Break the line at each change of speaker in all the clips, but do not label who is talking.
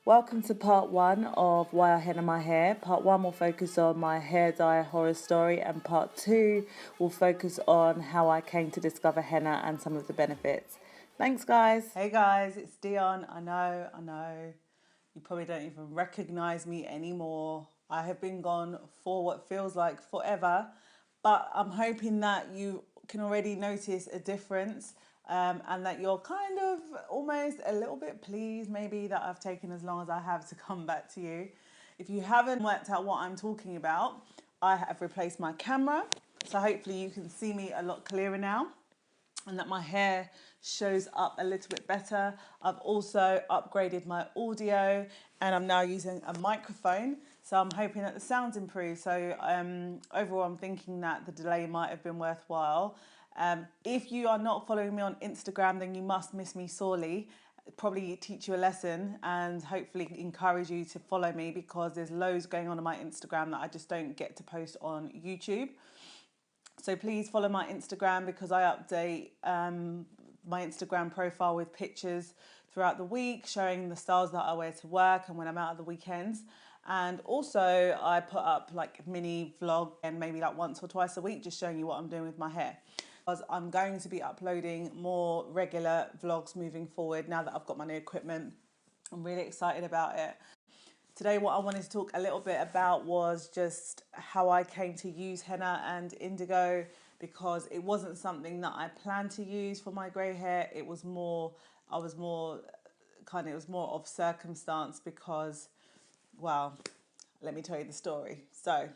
Welcome to part one of Why I Henna My Hair. Part one will focus on my hair dye horror story, and part two will focus on how I came to discover henna and some of the benefits. Thanks, guys. Hey guys, it's Dion. I know. You probably don't even recognize me anymore. I have been gone for what feels like forever, but I'm hoping that you can already notice a difference. And that you're kind of almost a little bit pleased maybe that I've taken as long as I have to come back to you. If you haven't worked out what I'm talking about, I have replaced my camera, so hopefully you can see me a lot clearer now and that my hair shows up a little bit better. I've also upgraded my audio and I'm now using a microphone, so I'm hoping that the sound's improved. So overall I'm thinking that the delay might have been worthwhile. If you are not following me on Instagram, then you must miss me sorely. Probably teach you a lesson and hopefully encourage you to follow me, because there's loads going on my Instagram that I just don't get to post on YouTube. So please follow my Instagram, because I update my Instagram profile with pictures throughout the week showing the styles that I wear to work and when I'm out at the weekends. And also I put up like mini vlog and maybe like once or twice a week just showing you what I'm doing with my hair. I'm going to be uploading more regular vlogs moving forward now that I've got my new equipment. I'm really excited about it. Today what I wanted to talk a little bit about was just how I came to use henna and indigo, because it wasn't something that I planned to use for my grey hair. It was more of circumstance, because, well, let me tell you the story. So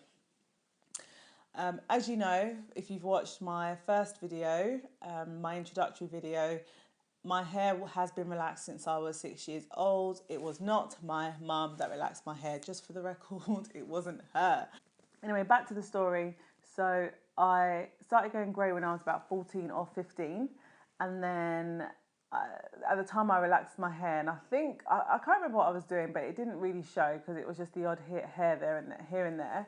as you know, if you've watched my first video, my introductory video, my hair has been relaxed since I was 6 years old. It was not my mum that relaxed my hair, just for the record. It wasn't her. Anyway, back to the story. So I started going grey when I was about 14 or 15. And then at the time I relaxed my hair, and I think, I can't remember what I was doing, but it didn't really show because it was just the odd hair there and here and there.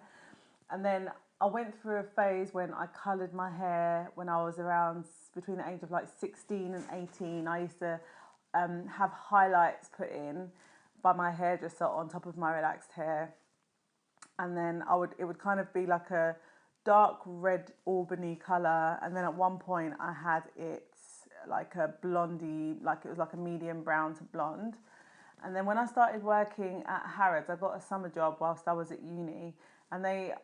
And then I went through a phase when I coloured my hair when I was around between the age of like 16 and 18. I used to have highlights put in by my hairdresser on top of my relaxed hair. And then it would kind of be like a dark red Albany colour. And then at one point I had it like a blondie, like it was like a medium brown to blonde. And then when I started working at Harrods, I got a summer job whilst I was at uni, and they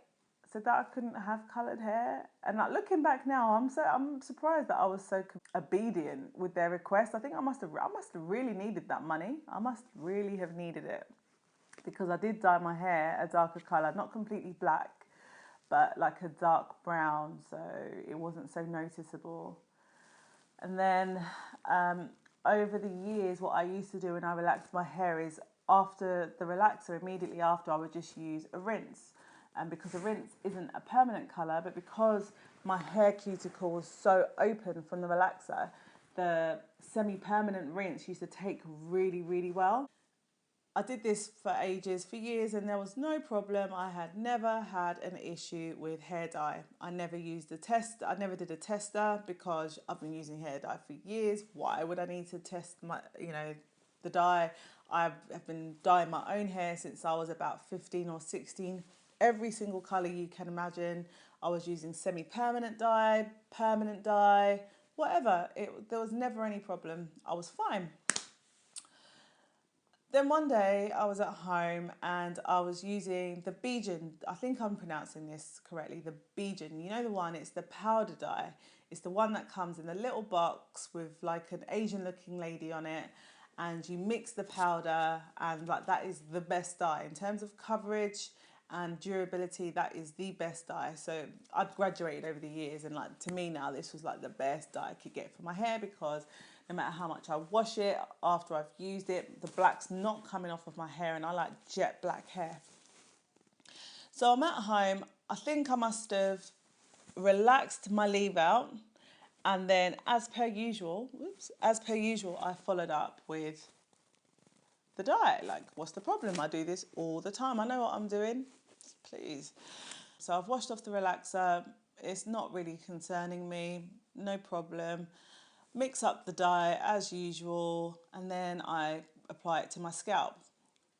said that I couldn't have coloured hair. And like looking back now, I'm surprised that I was so obedient with their request. I think I must have really needed that money. I must really have needed it, because I did dye my hair a darker colour, not completely black, but like a dark brown, so it wasn't so noticeable. And then over the years, what I used to do when I relaxed my hair is, after the relaxer, immediately after, I would just use a rinse. And because a rinse isn't a permanent colour, but because my hair cuticle was so open from the relaxer, the semi-permanent rinse used to take really, really well. I did this for ages, for years, and there was no problem. I had never had an issue with hair dye. I never used a test. I never did a tester, because I've been using hair dye for years. Why would I need to test the dye? I've been dyeing my own hair since I was about 15 or 16. Every single colour you can imagine. I was using semi-permanent dye, permanent dye, whatever. There was never any problem. I was fine. Then one day I was at home and I was using the Bijan. I think I'm pronouncing this correctly. The Bijan, you know the one, it's the powder dye. It's the one that comes in a little box with like an Asian looking lady on it, and you mix the powder, and like that is the best dye in terms of coverage and durability. That is the best dye. So I'd graduated over the years, and like to me now this was like the best dye I could get for my hair, because no matter how much I wash it after I've used it, the black's not coming off of my hair, and I like jet black hair. So I'm at home. I think I must have relaxed my leave out, and then as per usual, I followed up with the dye. Like, what's the problem? I do this all the time. I know what I'm doing. Please. So I've washed off the relaxer. It's not really concerning me. No problem. Mix up the dye as usual, and then I apply it to my scalp.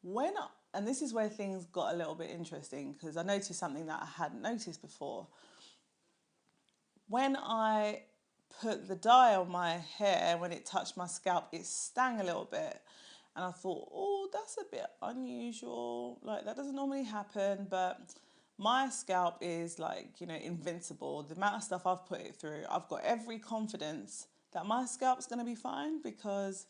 And this is where things got a little bit interesting because I noticed something that I hadn't noticed before. When I put the dye on my hair, when it touched my scalp, it stung a little bit. And I thought, oh, that's a bit unusual. Like, that doesn't normally happen. But my scalp is like, invincible. The amount of stuff I've put it through, I've got every confidence that my scalp's going to be fine because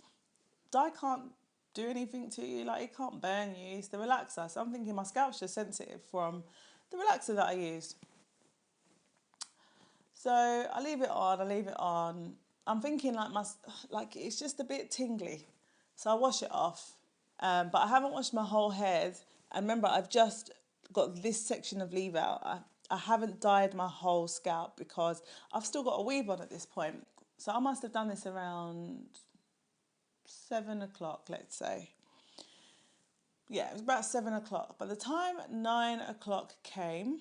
dye can't do anything to you. Like, it can't burn you. It's the relaxer. So I'm thinking my scalp's just sensitive from the relaxer that I used. So I leave it on. I'm thinking like it's just a bit tingly. So I wash it off. But I haven't washed my whole head. And remember, I've just got this section of leave out. I haven't dyed my whole scalp because I've still got a weave on at this point. So I must have done this around 7 o'clock, let's say. Yeah, it was about 7 o'clock. By the time 9 o'clock came,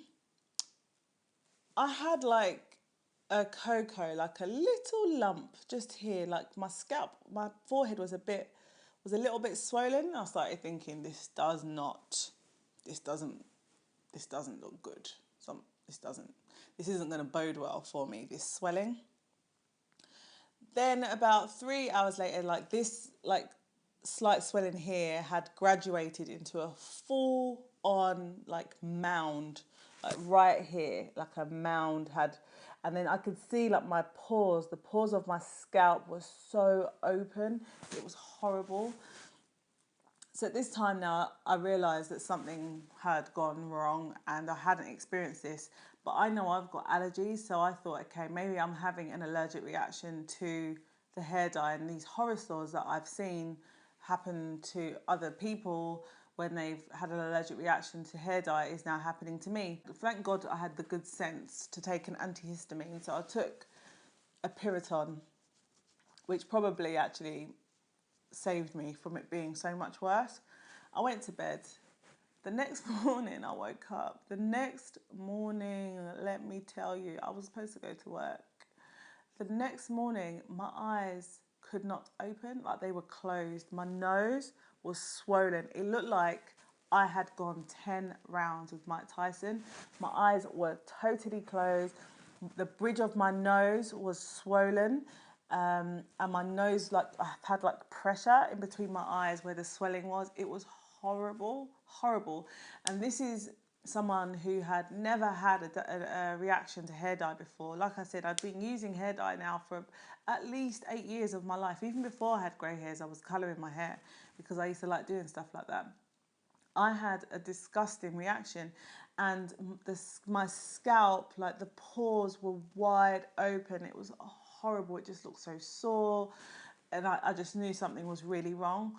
I had like a cocoa, like a little lump just here, like my scalp, my forehead was a little bit swollen. I started thinking, this doesn't look good. This isn't going to bode well for me, this swelling. Then about 3 hours later, like this, like slight swelling here had graduated into a full on like mound, like right here, like a mound had, and then I could see like my pores, the pores of my scalp was so open. It was horrible. So at this time now, I realised that something had gone wrong and I hadn't experienced this. But I know I've got allergies, so I thought, okay, maybe I'm having an allergic reaction to the hair dye. And these horror stories that I've seen happen to other people when they've had an allergic reaction to hair dye is now happening to me. Thank God I had the good sense to take an antihistamine. So I took a Piriton, which probably actually saved me from it being so much worse. I went to bed. The next morning I woke up. The next morning, let me tell you, I was supposed to go to work. The next morning, my eyes could not open, like they were closed. My nose was swollen. It looked like I had gone 10 rounds with Mike Tyson. My eyes were totally closed. The bridge of my nose was swollen. And my nose, like I had like pressure in between my eyes where the swelling was. It was horrible, horrible. And this is someone who had never had a reaction to hair dye before. Like I said, I'd been using hair dye now for at least 8 years of my life. Even before I had grey hairs, I was colouring my hair because I used to like doing stuff like that. I had a disgusting reaction and my scalp, like the pores were wide open. It was horrible. It just looked so sore and I just knew something was really wrong.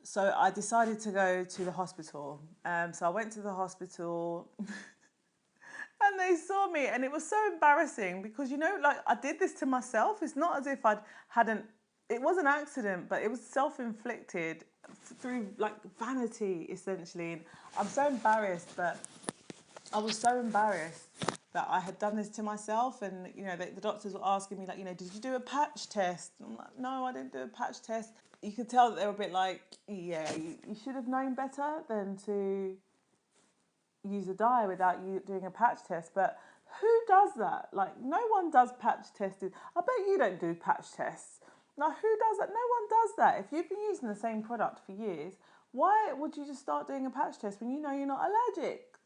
So I decided to go to the hospital. So I went to the hospital and they saw me and it was so embarrassing because, like I did this to myself. It's not as if it was an accident, but it was self-inflicted through like vanity essentially. And I'm so embarrassed, but I was so embarrassed that I had done this to myself. And, the doctors were asking me like, did you do a patch test? And I'm like, no, I didn't do a patch test. You could tell that they were a bit like, yeah, you should have known better than to use a dye without you doing a patch test. But who does that? Like, no one does patch testing. I bet you don't do patch tests. Now, who does that? No one does that. If you've been using the same product for years, why would you just start doing a patch test when you know you're not allergic?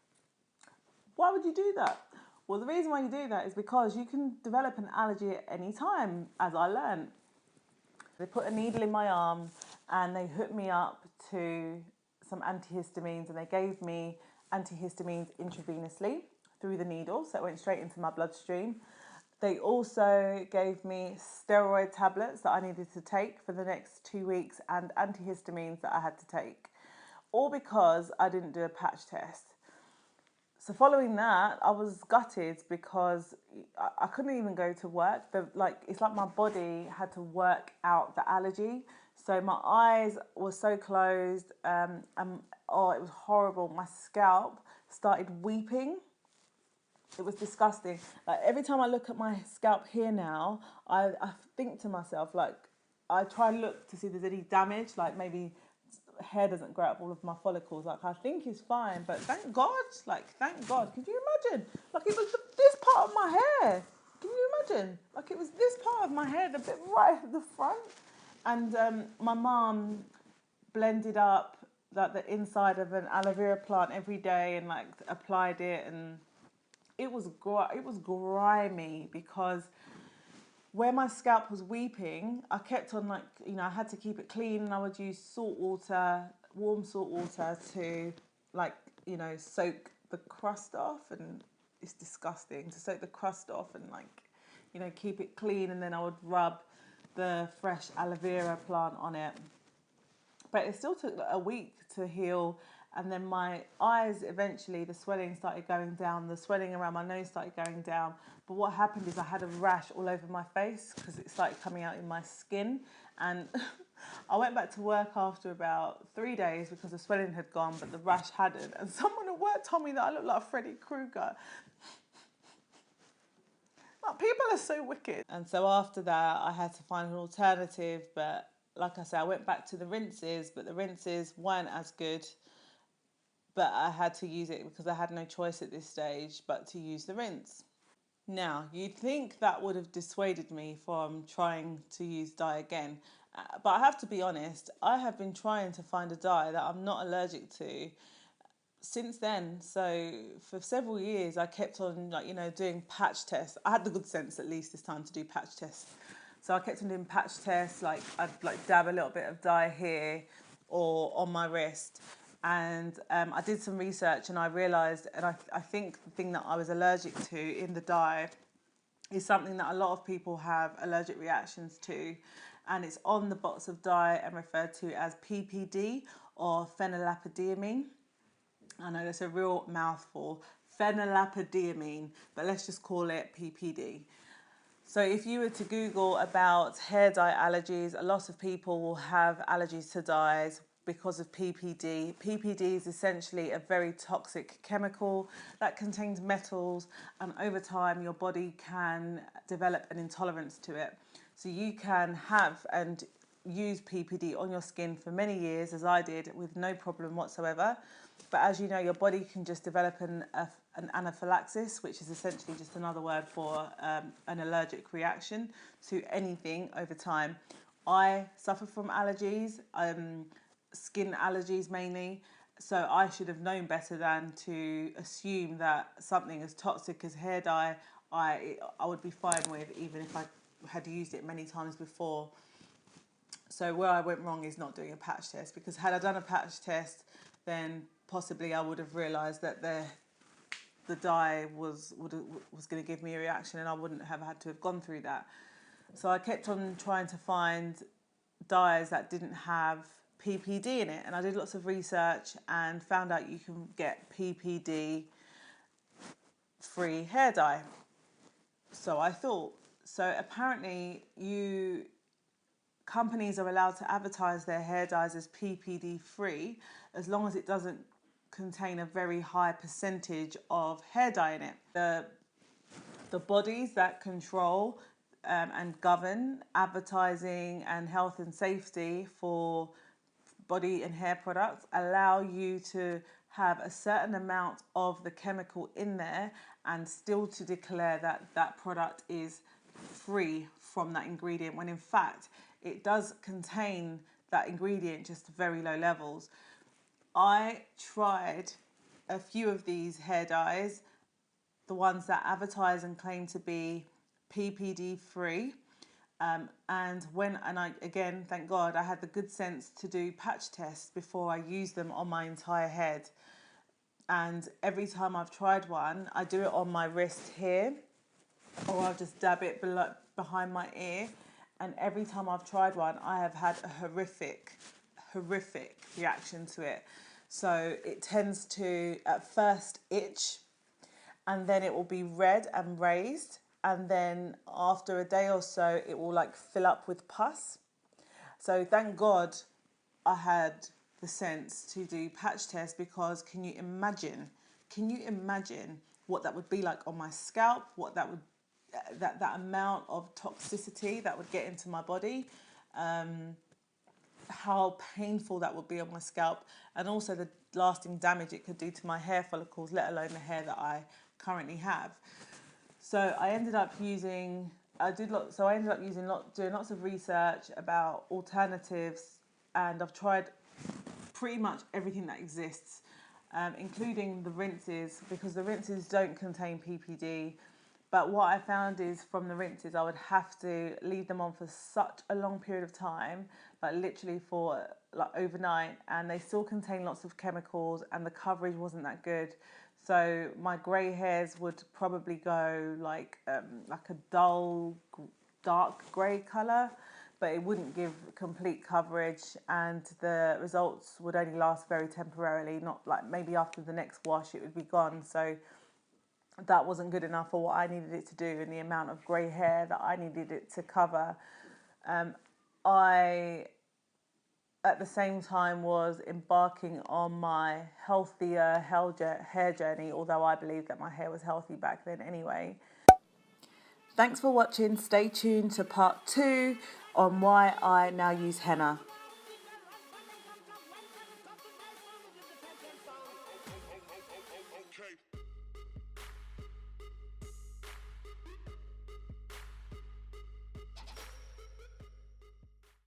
Why would you do that? Well, the reason why you do that is because you can develop an allergy at any time, as I learned. They put a needle in my arm and they hooked me up to some antihistamines and they gave me antihistamines intravenously through the needle, so it went straight into my bloodstream. They also gave me steroid tablets that I needed to take for the next 2 weeks and antihistamines that I had to take, all because I didn't do a patch test. So following that, I was gutted because I couldn't even go to work. It's like my body had to work out the allergy. So my eyes were so closed, and it was horrible. My scalp started weeping. It was disgusting. Like every time I look at my scalp here now, I think to myself, like I try and look to see if there's any damage, like maybe hair doesn't grow out of all of my follicles. Like, I think it's fine, but thank God, like, thank God. Could you imagine? Like, it was this part of my hair. Can you imagine? Like, it was this part of my hair, the bit right at the front. And my mum blended up like the inside of an aloe vera plant every day and like applied it, and it was grimy because where my scalp was weeping, I kept on like, you know, I had to keep it clean, and I would use salt water, warm salt water to like, you know, soak the crust off, and it's disgusting to soak the crust off and like, you know, keep it clean, and then I would rub the fresh aloe vera plant on it. But it still took a week to heal, and then my eyes eventually, the swelling started going down, the swelling around my nose started going down. But what happened is I had a rash all over my face because it started coming out in my skin, and I went back to work after about 3 days because the swelling had gone but the rash hadn't, and someone at work told me that I looked like Freddy Krueger. Like, people are so wicked. And so after that I had to find an alternative, but like I said, I went back to the rinses, but the rinses weren't as good. But I had to use it because I had no choice at this stage but to use the rinse. Now, you'd think that would have dissuaded me from trying to use dye again. But I have to be honest, I have been trying to find a dye that I'm not allergic to since then. So for several years I kept on, like, you know, doing patch tests. I had the good sense at least this time to do patch tests. So I kept on doing patch tests, like I'd like dab a little bit of dye here or on my wrist. And I did some research and I realised, and I think the thing that I was allergic to in the dye is something that a lot of people have allergic reactions to. And it's on the box of dye and referred to as PPD, or phenylapodiamine. I know that's a real mouthful, phenylapodiamine, but let's just call it PPD. So if you were to Google about hair dye allergies, a lot of people will have allergies to dyes because of PPD. PPD is essentially a very toxic chemical that contains metals, and over time your body can develop an intolerance to it. So you can have and use PPD on your skin for many years, as I did, with no problem whatsoever. But as you know, your body can just develop an anaphylaxis, which is essentially just another word for an allergic reaction to anything over time. I suffer from allergies, skin allergies mainly, so I should have known better than to assume that something as toxic as hair dye I would be fine with, even if I had used it many times before. So where I went wrong is not doing a patch test, because had I done a patch test, then possibly I would have realised that the dye was going to give me a reaction, and I wouldn't have had to have gone through that. So I kept on trying to find dyes that didn't have PPD in it, and I did lots of research and found out you can get PPD free hair dye. So I thought, so apparently companies are allowed to advertise their hair dyes as PPD free as long as it doesn't contain a very high percentage of hair dye in it. The bodies that control and govern advertising and health and safety for body and hair products allow you to have a certain amount of the chemical in there and still to declare that that product is free from that ingredient, when in fact it does contain that ingredient, just very low levels. I tried a few of these hair dyes, the ones that advertise and claim to be PPD free. And again, thank God, I had the good sense to do patch tests before I used them on my entire head. And every time I've tried one, I do it on my wrist here, or I'll just dab it behind my ear. And every time I've tried one, I have had a horrific reaction to it. So it tends to at first itch, and then it will be red and raised, and then after a day or so it will like fill up with pus. So thank God I had the sense to do patch tests, because can you imagine what that would be like on my scalp, what that would that amount of toxicity that would get into my body. how painful that would be on my scalp, and also the lasting damage it could do to my hair follicles, let alone the hair that I currently have. So I ended up using, doing lots of research about alternatives, and I've tried pretty much everything that exists, including the rinses, because the rinses don't contain PPD. But what I found is from the rinses, I would have to leave them on for such a long period of time, like literally for like overnight, and they still contain lots of chemicals, and the coverage wasn't that good. So my grey hairs would probably go like a dull, dark grey colour, but it wouldn't give complete coverage, and the results would only last very temporarily, not like maybe after the next wash it would be gone. So that wasn't good enough for what I needed it to do and the amount of grey hair that I needed it to cover. I, at the same time, was embarking on my healthier hair journey, although I believed that my hair was healthy back then anyway. Thanks for watching. Stay tuned to part 2 on why I now use henna.